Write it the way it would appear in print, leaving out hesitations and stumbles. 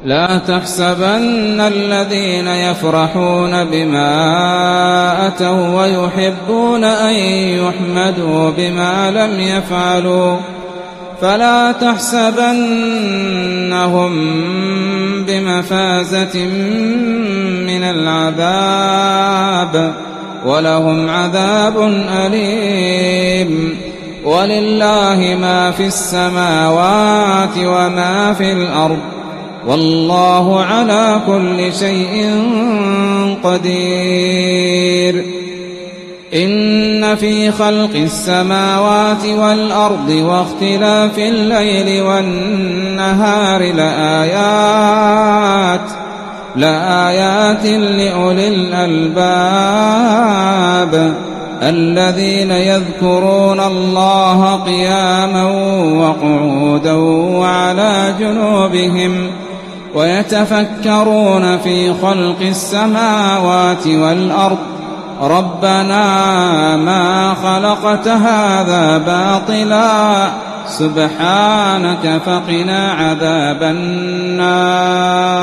لا تحسبن الذين يفرحون بما أتوا ويحبون أن يحمدوا بما لم يفعلوا فلا تحسبنهم بمفازة من العذاب ولهم عذاب أليم. ولله ما في السماوات وما في الأرض والله على كل شيء قدير. إن في خلق السماوات والأرض واختلاف الليل والنهار لآيات لأولي الألباب الذين يذكرون الله قياما وقعودا وعلى جنوبهم ويتفكرون في خلق السماوات والأرض ربنا ما خلقت هذا باطلا سبحانك فقنا عذاب النار.